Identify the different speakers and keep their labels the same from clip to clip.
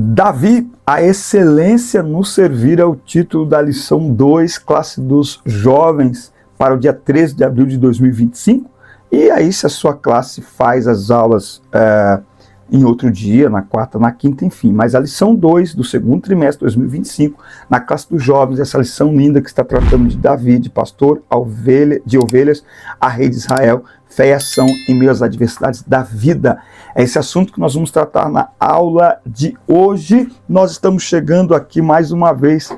Speaker 1: Davi, a excelência no servir é o título da lição 2, classe dos jovens, para o dia 13 de abril de 2025. E aí, se a sua classe faz as aulas em outro dia, na quarta, na quinta, enfim. Mas a lição 2 do segundo trimestre de 2025, na classe dos jovens, essa lição linda que está tratando de Davi, de pastor de ovelhas, a rei de Israel, fé e ação em meio às adversidades da vida. É esse assunto que nós vamos tratar na aula de hoje. Nós estamos chegando aqui mais uma vez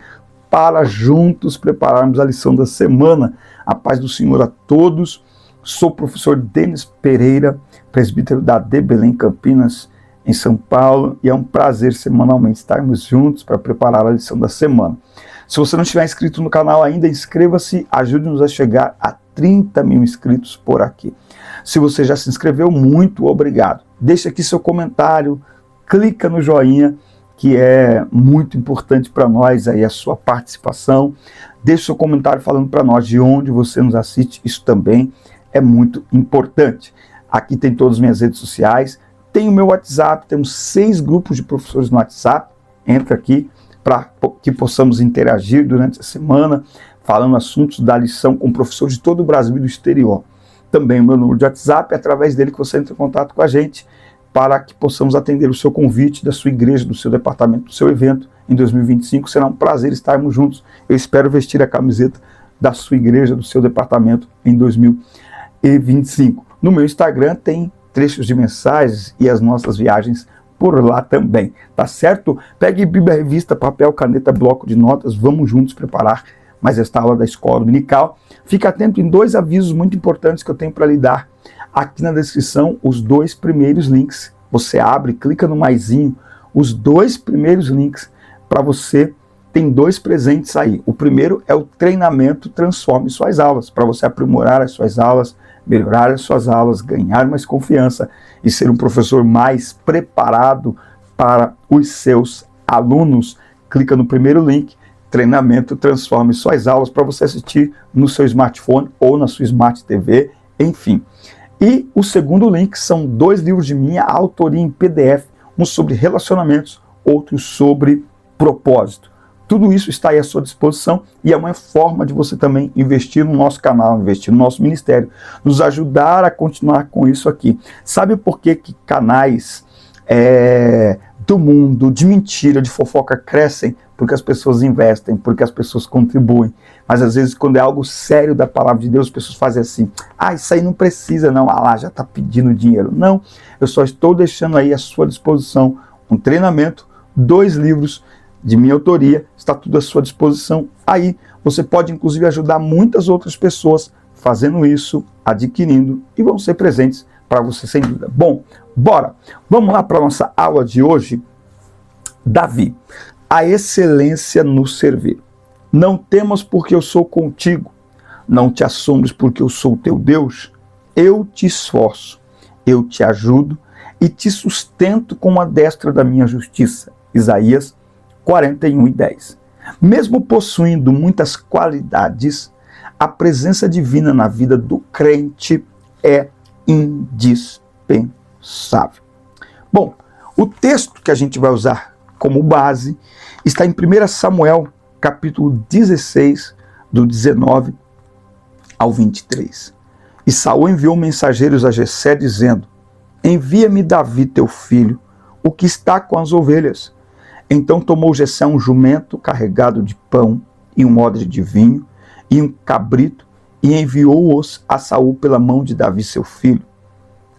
Speaker 1: para juntos prepararmos a lição da semana. A paz do Senhor a todos. Sou o professor Denis Pereira, presbítero da AD Belém Campinas, em São Paulo, e é um prazer semanalmente estarmos juntos para preparar a lição da semana. Se você não estiver inscrito no canal ainda, inscreva-se, ajude-nos a chegar a 30 mil inscritos por aqui. Se você já se inscreveu, muito obrigado. Deixe aqui seu comentário, clica no joinha, que é muito importante para nós, aí a sua participação. Deixe seu comentário falando para nós de onde você nos assiste, isso também é muito importante. Aqui tem todas as minhas redes sociais, tem o meu WhatsApp, temos 6 grupos de professores no WhatsApp. Entra aqui para que possamos interagir durante a semana, falando assuntos da lição com professores de todo o Brasil e do exterior. Também o meu número de WhatsApp, é através dele que você entra em contato com a gente, para que possamos atender o seu convite da sua igreja, do seu departamento, do seu evento em 2025. Será um prazer estarmos juntos. Eu espero vestir a camiseta da sua igreja, do seu departamento em 2025. No meu Instagram tem trechos de mensagens e as nossas viagens por lá também, tá certo? Pegue Bíblia, revista, papel, caneta, bloco de notas, vamos juntos preparar mais esta aula da escola dominical. Fique atento em 2 avisos muito importantes que eu tenho para lhe dar. Aqui na descrição, os 2 primeiros links, você abre, clica no maisinho, os 2 primeiros links para você. Tem 2 presentes aí. O primeiro é o treinamento Transforme Suas Aulas, para você aprimorar as suas aulas, melhorar as suas aulas, ganhar mais confiança e ser um professor mais preparado para os seus alunos. Clica no primeiro link, treinamento Transforme Suas Aulas, para você assistir no seu smartphone ou na sua Smart TV, enfim. E o segundo link são 2 livros de minha autoria em PDF, um sobre relacionamentos, outro sobre propósito. Tudo isso está aí à sua disposição e é uma forma de você também investir no nosso canal, investir no nosso ministério, nos ajudar a continuar com isso aqui. Sabe por que canais do mundo, de mentira, de fofoca crescem? Porque as pessoas investem, porque as pessoas contribuem. Mas às vezes quando é algo sério da palavra de Deus, as pessoas fazem assim: isso aí não precisa não, lá já está pedindo dinheiro. Não, eu só estou deixando aí à sua disposição um treinamento, 2 livros de minha autoria, está tudo à sua disposição. Aí você pode inclusive ajudar muitas outras pessoas fazendo isso, adquirindo, e vão ser presentes para você sem dúvida. Bom, bora! Vamos lá para a nossa aula de hoje. Davi, a excelência no servir. Não temas porque eu sou contigo, não te assombres porque eu sou teu Deus. Eu te esforço, eu te ajudo e te sustento com a destra da minha justiça. Isaías 41:10. Mesmo possuindo muitas qualidades, a presença divina na vida do crente é indispensável. Bom, o texto que a gente vai usar como base está em 1 Samuel, capítulo 16, do 19 ao 23. E Saul enviou mensageiros a Jessé, dizendo: envia-me Davi, teu filho, o que está com as ovelhas. Então tomou Jessé um jumento carregado de pão e um odre de vinho e um cabrito e enviou-os a Saul pela mão de Davi, seu filho.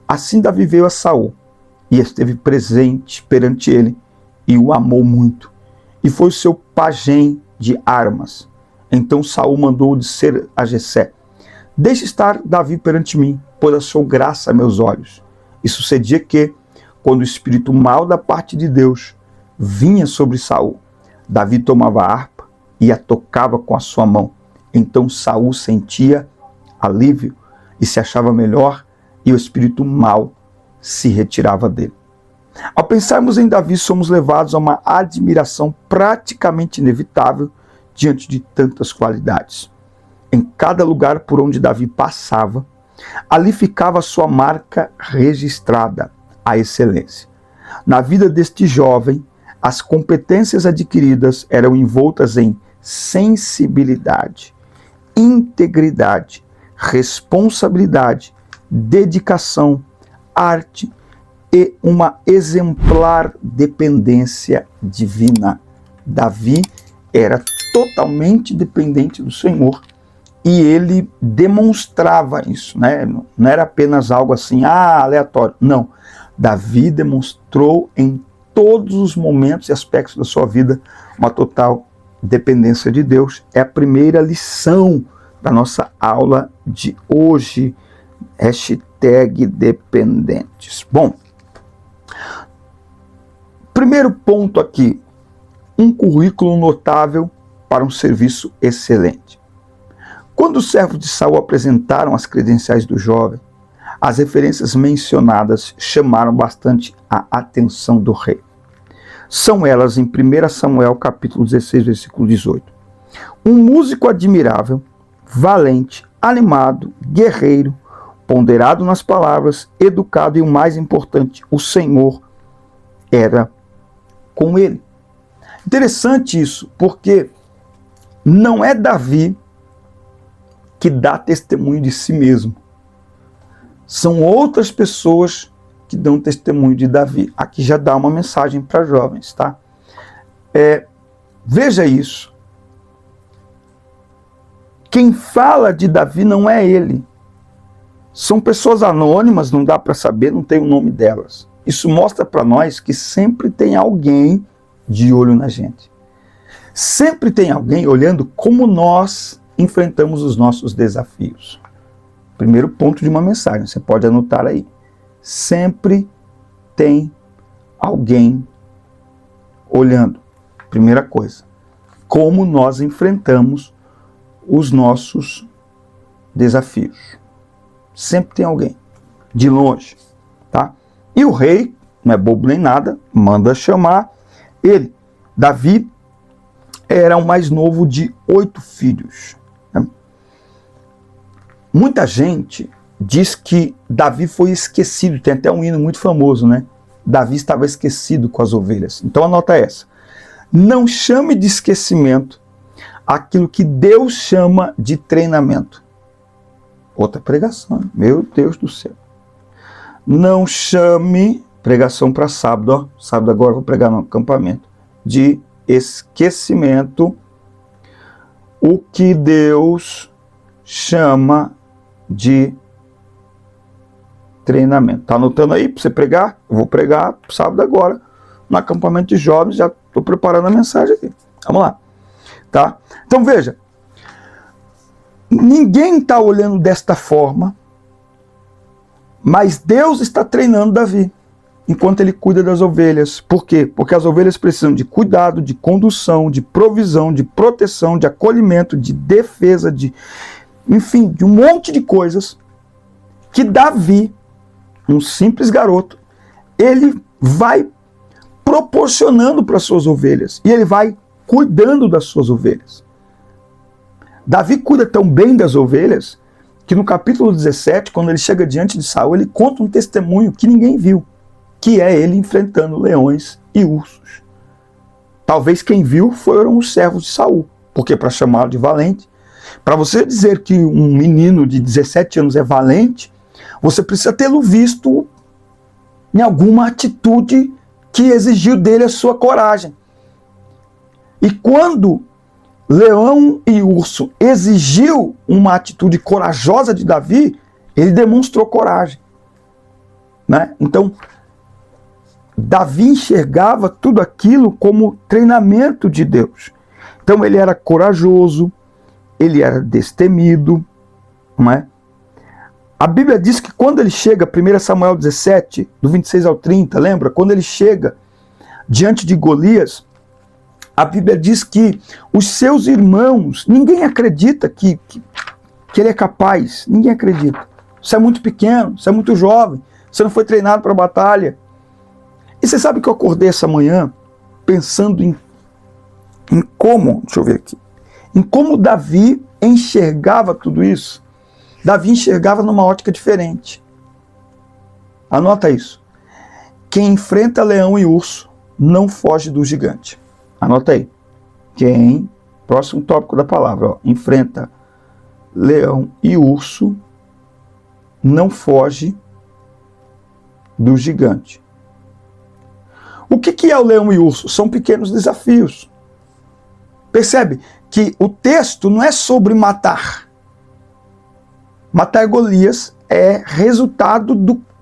Speaker 1: Assim Davi veio a Saul e esteve presente perante ele e o amou muito. E foi o seu pajem de armas. Então Saul mandou dizer a Jessé: deixe estar Davi perante mim, pois achou graça a meus olhos. E sucedia que, quando o espírito mau da parte de Deus vinha sobre Saul, Davi tomava a harpa e a tocava com a sua mão. Então Saul sentia alívio e se achava melhor, e o espírito mau se retirava dele. Ao pensarmos em Davi, somos levados a uma admiração praticamente inevitável diante de tantas qualidades. Em cada lugar por onde Davi passava, ali ficava a sua marca registrada, a excelência. Na vida deste jovem, as competências adquiridas eram envoltas em sensibilidade, integridade, responsabilidade, dedicação, arte e uma exemplar dependência divina. Davi era totalmente dependente do Senhor e ele demonstrava isso, né? Não era apenas algo assim, aleatório. Não. Davi demonstrou em todos os momentos e aspectos da sua vida uma total dependência de Deus. É a primeira lição da nossa aula de hoje. #dependentes. Bom, primeiro ponto aqui, um currículo notável para um serviço excelente. Quando os servos de Saul apresentaram as credenciais do jovem, as referências mencionadas chamaram bastante a atenção do rei. São elas em 1 Samuel capítulo 16, versículo 18. Um músico admirável, valente, animado, guerreiro, ponderado nas palavras, educado e o mais importante, o Senhor era com ele. Interessante isso, porque não é Davi que dá testemunho de si mesmo. São outras pessoas que dão testemunho de Davi. Aqui já dá uma mensagem para jovens, tá? Veja isso. Quem fala de Davi não é ele. São pessoas anônimas, não dá para saber, não tem o nome delas. Isso mostra para nós que sempre tem alguém de olho na gente. Sempre tem alguém olhando como nós enfrentamos os nossos desafios. Primeiro ponto de uma mensagem, você pode anotar aí. Sempre tem alguém olhando. Primeira coisa, como nós enfrentamos os nossos desafios. Sempre tem alguém, de longe, tá? E o rei, não é bobo nem nada, manda chamar ele. Davi era o mais novo de 8 filhos. Né? Muita gente diz que Davi foi esquecido, tem até um hino muito famoso, né? Davi estava esquecido com as ovelhas. Então anota essa. Não chame de esquecimento aquilo que Deus chama de treinamento. Outra pregação, meu Deus do céu. Não chame, pregação para sábado, ó, sábado agora eu vou pregar no acampamento, de esquecimento o que Deus chama de treinamento. Tá anotando aí para você pregar? Eu vou pregar sábado agora no acampamento de jovens, já estou preparando a mensagem aqui. Vamos lá. Tá? Então veja, ninguém está olhando desta forma, mas Deus está treinando Davi, enquanto ele cuida das ovelhas. Por quê? Porque as ovelhas precisam de cuidado, de condução, de provisão, de proteção, de acolhimento, de defesa, enfim, de um monte de coisas que Davi, um simples garoto, ele vai proporcionando para as suas ovelhas. E ele vai cuidando das suas ovelhas. Davi cuida tão bem das ovelhas que no capítulo 17, quando ele chega diante de Saul, ele conta um testemunho que ninguém viu, que é ele enfrentando leões e ursos. Talvez quem viu foram os servos de Saul, porque para chamá-lo de valente, para você dizer que um menino de 17 anos é valente, você precisa tê-lo visto em alguma atitude que exigiu dele a sua coragem. E quando leão e urso exigiu uma atitude corajosa de Davi, ele demonstrou coragem. Né? Então, Davi enxergava tudo aquilo como treinamento de Deus. Então ele era corajoso, ele era destemido. Não é? A Bíblia diz que quando ele chega, 1 Samuel 17, do 26 ao 30, lembra? Quando ele chega diante de Golias, a Bíblia diz que os seus irmãos, ninguém acredita que ele é capaz, ninguém acredita. Você é muito pequeno, você é muito jovem, você não foi treinado para a batalha. E você sabe que eu acordei essa manhã pensando em como, deixa eu ver aqui, em como Davi enxergava tudo isso. Davi enxergava numa ótica diferente. Anota isso. Quem enfrenta leão e urso não foge do gigante. Anota aí. Quem, próximo tópico da palavra, ó, enfrenta leão e urso, não foge do gigante. O que é o leão e o urso? São pequenos desafios. Percebe que o texto não é sobre matar. Matar Golias é resultado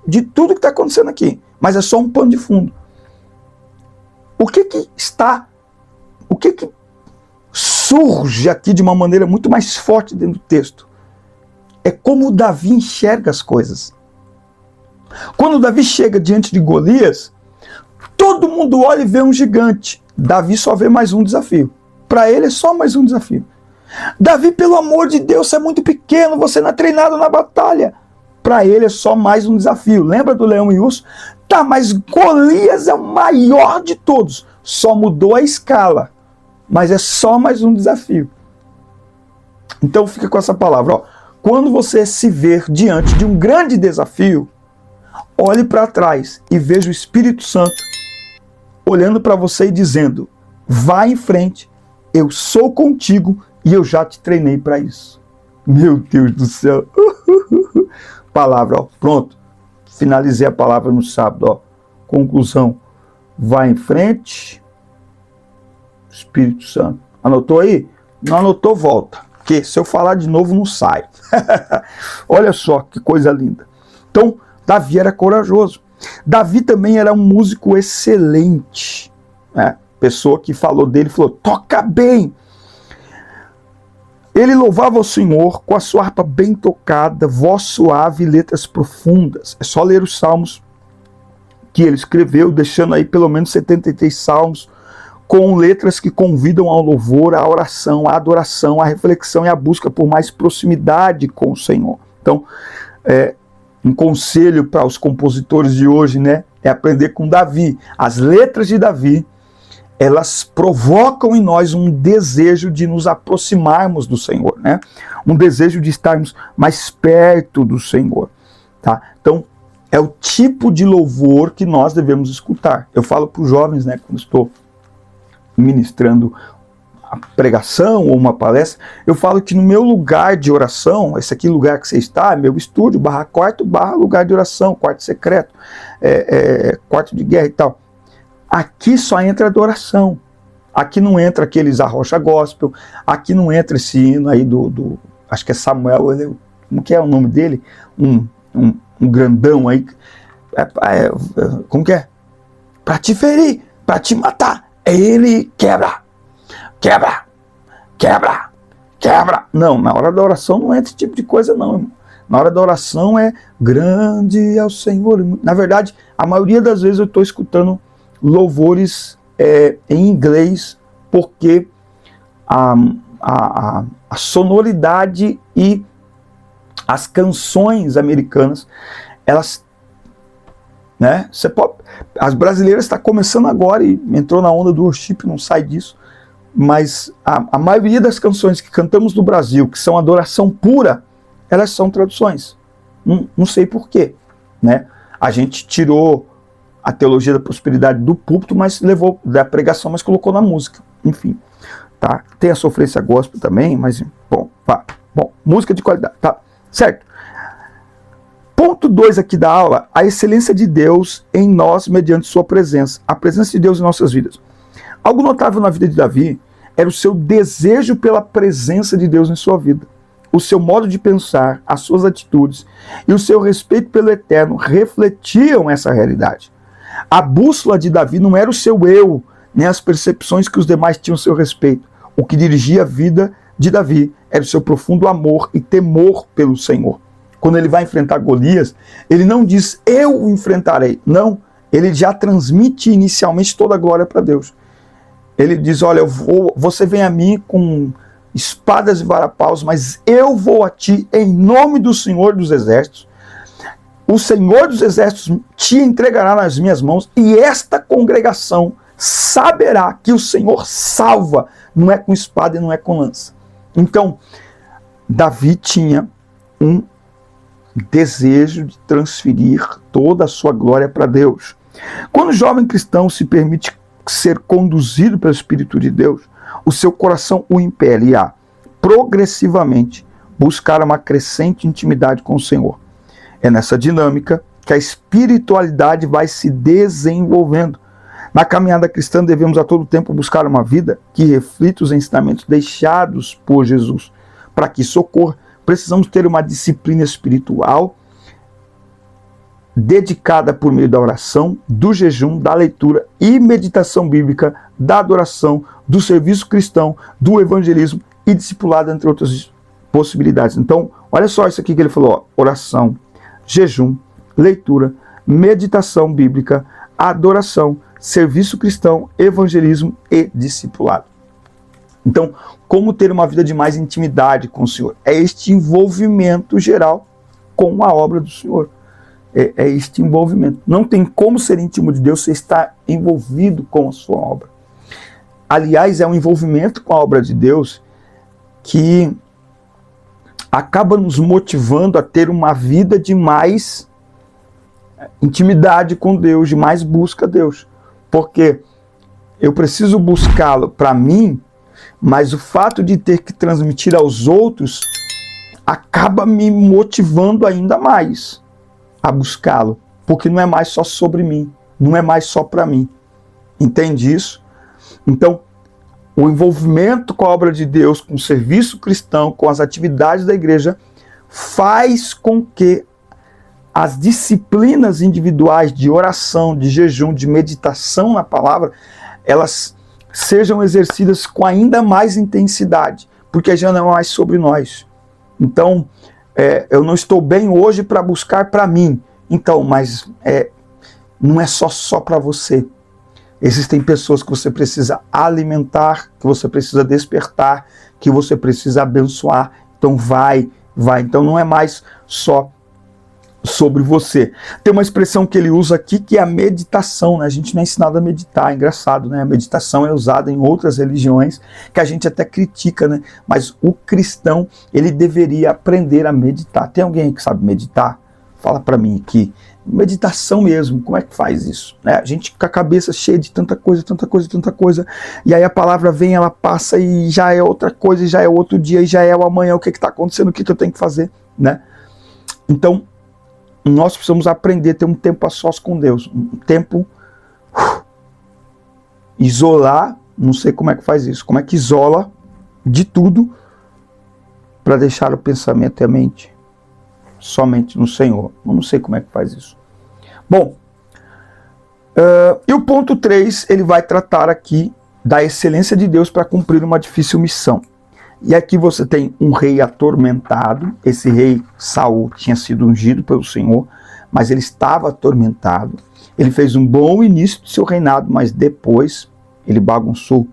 Speaker 1: de tudo que está acontecendo aqui, mas é só um pano de fundo. O que surge aqui de uma maneira muito mais forte dentro do texto? É como Davi enxerga as coisas. Quando Davi chega diante de Golias, todo mundo olha e vê um gigante. Davi só vê mais um desafio. Para ele é só mais um desafio. Davi, pelo amor de Deus, você é muito pequeno, você não é treinado na batalha. Para ele é só mais um desafio. Lembra do leão e urso? Tá, mas Golias é o maior de todos. Só mudou a escala. Mas é só mais um desafio. Então fica com essa palavra. Ó. Quando você se ver diante de um grande desafio, olhe para trás e veja o Espírito Santo olhando para você e dizendo: vá em frente, eu sou contigo e eu já te treinei para isso. Meu Deus do céu. Palavra, ó. Pronto. Finalizei a palavra no sábado. Ó. Conclusão. Vá em frente. Espírito Santo. Anotou aí? Não anotou, volta. Porque se eu falar de novo, não sai. Olha só que coisa linda. Então, Davi era corajoso. Davi também era um músico excelente. Né? Pessoa que falou dele, falou, toca bem. Ele louvava o Senhor com a sua harpa bem tocada, voz suave e letras profundas. É só ler os salmos que ele escreveu, deixando aí pelo menos 73 salmos, com letras que convidam ao louvor, à oração, à adoração, à reflexão e à busca por mais proximidade com o Senhor. Então, um conselho para os compositores de hoje, né, é aprender com Davi. As letras de Davi, elas provocam em nós um desejo de nos aproximarmos do Senhor, né? Um desejo de estarmos mais perto do Senhor, tá? Então, é o tipo de louvor que nós devemos escutar. Eu falo para os jovens, né, quando estou ministrando a pregação ou uma palestra, eu falo que no meu lugar de oração, esse aqui lugar que você está, é meu estúdio, /quarto, lugar de oração, quarto secreto, quarto de guerra e tal. Aqui só entra adoração. Aqui não entra aqueles arrocha gospel, aqui não entra esse hino aí acho que é Samuel, como que é o nome dele? Um grandão aí, como que é? Para te ferir, para te matar. Ele quebra. Não, na hora da oração não é esse tipo de coisa não, irmão. Na hora da oração é grande ao Senhor. Na verdade, a maioria das vezes eu estou escutando louvores em inglês, porque a sonoridade e as canções americanas, elas, né, as brasileiras estão começando agora e entrou na onda do worship, não sai disso, mas a maioria das canções que cantamos no Brasil, que são adoração pura, elas são traduções. Não sei porquê, né? A gente tirou a teologia da prosperidade do púlpito, mas levou da pregação, mas colocou na música. Enfim, tá? Tem a sofrência gospel também, mas bom, música de qualidade, tá? Certo? Ponto 2 aqui da aula, a excelência de Deus em nós mediante sua presença. A presença de Deus em nossas vidas. Algo notável na vida de Davi era o seu desejo pela presença de Deus em sua vida. O seu modo de pensar, as suas atitudes e o seu respeito pelo eterno refletiam essa realidade. A bússola de Davi não era o seu eu, nem as percepções que os demais tinham a seu respeito. O que dirigia a vida de Davi era o seu profundo amor e temor pelo Senhor. Quando ele vai enfrentar Golias, ele não diz, eu o enfrentarei. Não, ele já transmite inicialmente toda a glória para Deus. Ele diz, olha, você vem a mim com espadas e varapaus, mas eu vou a ti em nome do Senhor dos Exércitos. O Senhor dos Exércitos te entregará nas minhas mãos e esta congregação saberá que o Senhor salva, não é com espada e não é com lança. Então, Davi tinha um desejo de transferir toda a sua glória para Deus. Quando o jovem cristão se permite ser conduzido pelo Espírito de Deus, o seu coração o impele a progressivamente buscar uma crescente intimidade com o Senhor. É nessa dinâmica que a espiritualidade vai se desenvolvendo. Na caminhada cristã devemos a todo tempo buscar uma vida que reflita os ensinamentos deixados por Jesus. Para que isso ocorra, precisamos ter uma disciplina espiritual dedicada por meio da oração, do jejum, da leitura e meditação bíblica, da adoração, do serviço cristão, do evangelismo e discipulado, entre outras possibilidades. Então, olha só isso aqui que ele falou, ó, oração, jejum, leitura, meditação bíblica, adoração, serviço cristão, evangelismo e discipulado. Então, como ter uma vida de mais intimidade com o Senhor? É este envolvimento geral com a obra do Senhor. É este envolvimento. Não tem como ser íntimo de Deus se está envolvido com a sua obra. Aliás, é um envolvimento com a obra de Deus que acaba nos motivando a ter uma vida de mais intimidade com Deus, de mais busca a Deus. Porque eu preciso buscá-lo para mim, mas o fato de ter que transmitir aos outros acaba me motivando ainda mais a buscá-lo, porque não é mais só sobre mim, não é mais só para mim. Entende isso? Então, o envolvimento com a obra de Deus, com o serviço cristão, com as atividades da igreja, faz com que as disciplinas individuais de oração, de jejum, de meditação na palavra, elas sejam exercidas com ainda mais intensidade, porque já não é mais sobre nós. Então, eu não estou bem hoje para buscar para mim. Então, mas não é só para você. Existem pessoas que você precisa alimentar, que você precisa despertar, que você precisa abençoar. Então vai. Então não é mais só sobre você. Tem uma expressão que ele usa aqui que é a meditação, né? A gente não é ensinado a meditar, é engraçado, né? A meditação é usada em outras religiões que a gente até critica, né? Mas o cristão, ele deveria aprender a meditar. Tem alguém aí que sabe meditar? Fala para mim aqui. Meditação mesmo, como é que faz isso? Né? A gente com a cabeça cheia de tanta coisa, e aí a palavra vem, ela passa e já é outra coisa, e já é outro dia, e já é o amanhã, o que está acontecendo, o que eu tenho que fazer, né? Então, nós precisamos aprender a ter um tempo a sós com Deus, um tempo isolar, não sei como é que faz isso, como é que isola de tudo para deixar o pensamento e a mente somente no Senhor. Eu não sei como é que faz isso. Bom, e o ponto 3, ele vai tratar aqui da excelência de Deus para cumprir uma difícil missão. E aqui você tem um rei atormentado. Esse rei Saul tinha sido ungido pelo Senhor, mas ele estava atormentado. Ele fez um bom início do seu reinado, mas depois ele bagunçou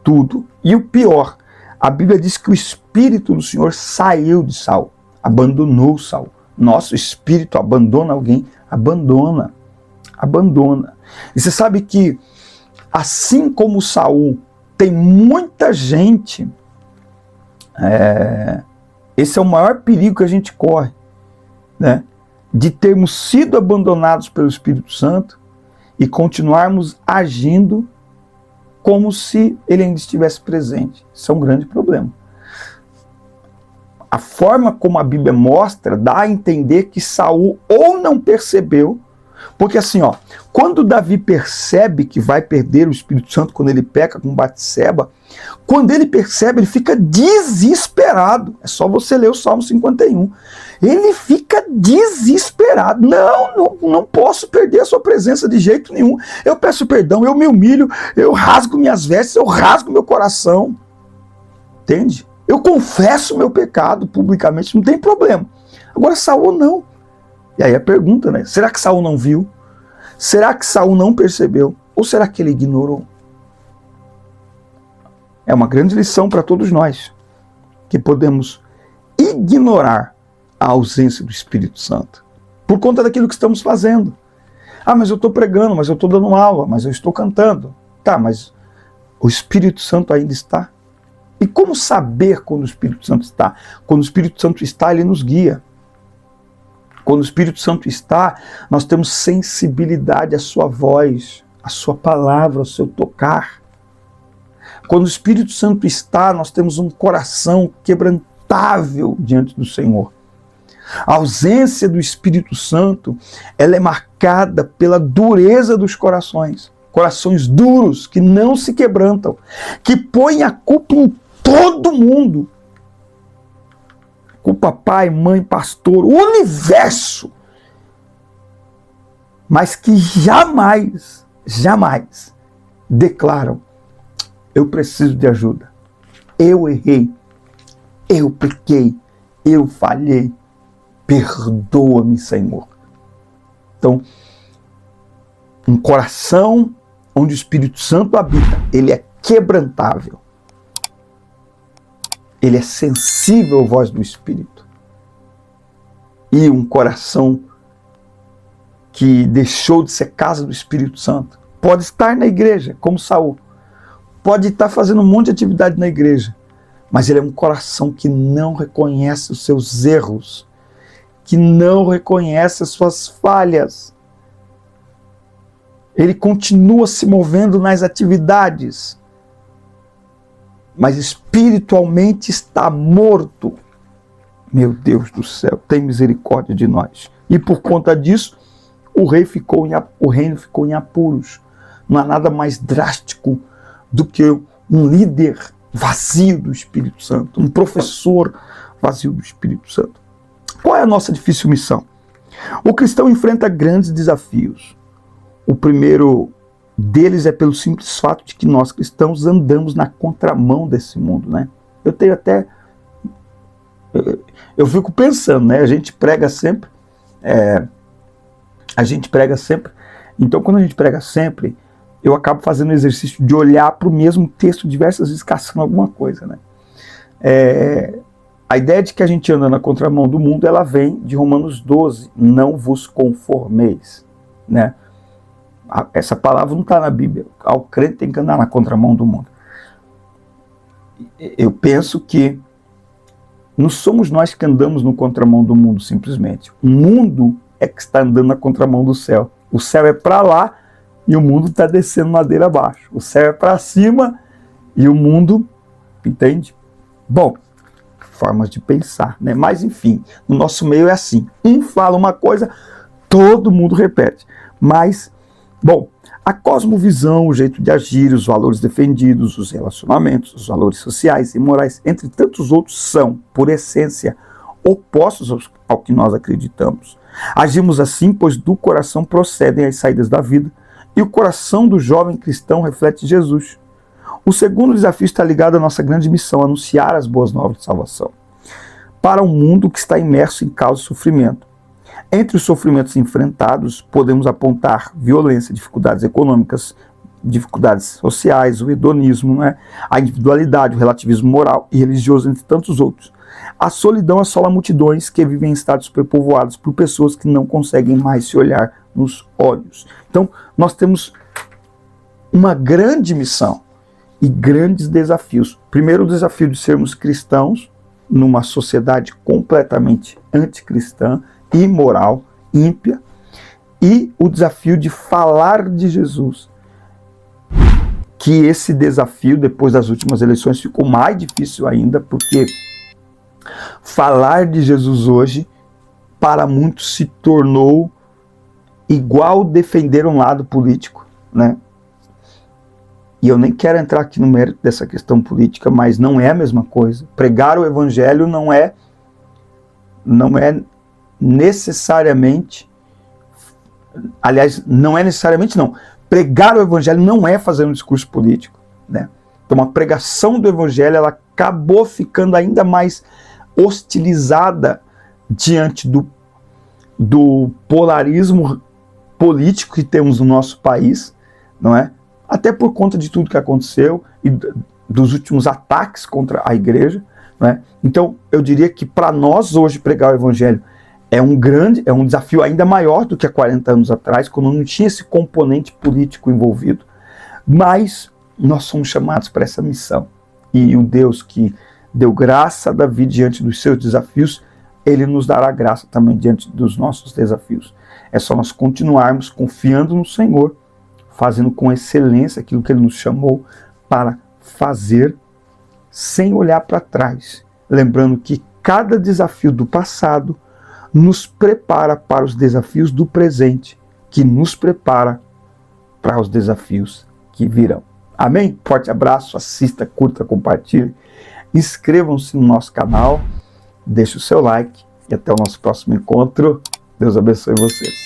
Speaker 1: tudo. E o pior, a Bíblia diz que o Espírito do Senhor saiu de Saul, abandonou Saul. Nosso espírito abandona alguém? Abandona. E você sabe que, assim como Saul, tem muita gente... esse é o maior perigo que a gente corre, né? De termos sido abandonados pelo Espírito Santo e continuarmos agindo como se ele ainda estivesse presente. Isso é um grande problema. A forma como a Bíblia mostra dá a entender que Saul ou não percebeu, porque assim, ó, quando Davi percebe que vai perder o Espírito Santo quando ele peca com Batseba, quando ele percebe, ele fica desesperado. É só você ler o Salmo 51. Ele fica desesperado. Não posso perder a sua presença de jeito nenhum. Eu peço perdão, eu me humilho, eu rasgo minhas vestes, eu rasgo meu coração. Entende? Eu confesso meu pecado publicamente, não tem problema. Agora Saul não. E aí a pergunta, né? Será que Saul não viu? Será que Saul não percebeu? Ou será que ele ignorou? É uma grande lição para todos nós, que podemos ignorar a ausência do Espírito Santo por conta daquilo que estamos fazendo. Ah, mas eu estou pregando, mas eu estou dando aula, mas eu estou cantando. Tá, mas o Espírito Santo ainda está? E como saber quando o Espírito Santo está? Quando o Espírito Santo está, ele nos guia. Quando o Espírito Santo está, nós temos sensibilidade à sua voz, a sua palavra, o seu tocar. Quando o Espírito Santo está, nós temos um coração quebrantável diante do Senhor. A ausência do Espírito Santo, ela é marcada pela dureza dos corações. Corações duros, que não se quebrantam, que põem a culpa em todo mundo. Culpa pai, mãe, pastor, o universo. Mas que jamais declaram: eu preciso de ajuda, eu errei, eu pequei, eu falhei, perdoa-me, Senhor. Então, um coração onde o Espírito Santo habita, ele é quebrantável, ele é sensível à voz do Espírito. E um coração que deixou de ser casa do Espírito Santo pode estar na igreja, como Saul, pode estar fazendo um monte de atividade na igreja, mas ele é um coração que não reconhece os seus erros, que não reconhece as suas falhas. Ele continua se movendo nas atividades, mas espiritualmente está morto. Meu Deus do céu, tem misericórdia de nós. E por conta disso, o reino ficou em apuros. Não há nada mais drástico do que um líder vazio do Espírito Santo, um professor vazio do Espírito Santo. Qual é a nossa difícil missão? O cristão enfrenta grandes desafios. O primeiro deles é pelo simples fato de que nós cristãos andamos na contramão desse mundo, né? Eu fico pensando, né? A gente prega sempre, então quando a gente prega sempre, eu acabo fazendo o exercício de olhar para o mesmo texto diversas vezes caçando alguma coisa, né? A ideia de que a gente anda na contramão do mundo, ela vem de Romanos 12, não vos conformeis, né? Essa palavra não está na Bíblia. O crente tem que andar na contramão do mundo. Eu penso que não somos nós que andamos no contramão do mundo simplesmente. O mundo é que está andando na contramão do céu. O céu é para lá e o mundo está descendo ladeira abaixo. O céu é para cima e o mundo, entende? Bom, formas de pensar, né? Mas enfim, no nosso meio é assim. Um fala uma coisa, todo mundo repete. Mas, bom, a cosmovisão, o jeito de agir, os valores defendidos, os relacionamentos, os valores sociais e morais, entre tantos outros, são, por essência, opostos ao que nós acreditamos. Agimos assim, pois do coração procedem as saídas da vida, e o coração do jovem cristão reflete Jesus. O segundo desafio está ligado à nossa grande missão, anunciar as boas novas de salvação para um mundo que está imerso em caos e sofrimento. Entre os sofrimentos enfrentados, podemos apontar violência, dificuldades econômicas, dificuldades sociais, o hedonismo, né? A individualidade, o relativismo moral e religioso, entre tantos outros. A solidão assola multidões que vivem em estados superpovoados por pessoas que não conseguem mais se olhar nos olhos. Então, nós temos uma grande missão e grandes desafios. Primeiro, o desafio de sermos cristãos numa sociedade completamente anticristã, imoral, ímpia, e o desafio de falar de Jesus. Que esse desafio, depois das últimas eleições, ficou mais difícil ainda, porque falar de Jesus hoje, para muitos, se tornou igual defender um lado político, né? E eu nem quero entrar aqui no mérito dessa questão política, mas não é a mesma coisa. Pregar o evangelho não é necessariamente, aliás, não é necessariamente não. Pregar o evangelho não é fazer um discurso político, né? Então a pregação do evangelho, ela acabou ficando ainda mais hostilizada diante do polarismo político que temos no nosso país, não é? Até por conta de tudo que aconteceu e dos últimos ataques contra a igreja, não é? Então eu diria que para nós hoje pregar o evangelho é um desafio ainda maior do que há 40 anos atrás, quando não tinha esse componente político envolvido. Mas nós somos chamados para essa missão. E o Deus que deu graça a Davi diante dos seus desafios, ele nos dará graça também diante dos nossos desafios. É só nós continuarmos confiando no Senhor, fazendo com excelência aquilo que Ele nos chamou para fazer, sem olhar para trás, lembrando que cada desafio do passado nos prepara para os desafios do presente, que nos prepara para os desafios que virão. Amém? Forte abraço, assista, curta, compartilhe, inscrevam-se no nosso canal, deixe o seu like e até o nosso próximo encontro. Deus abençoe vocês.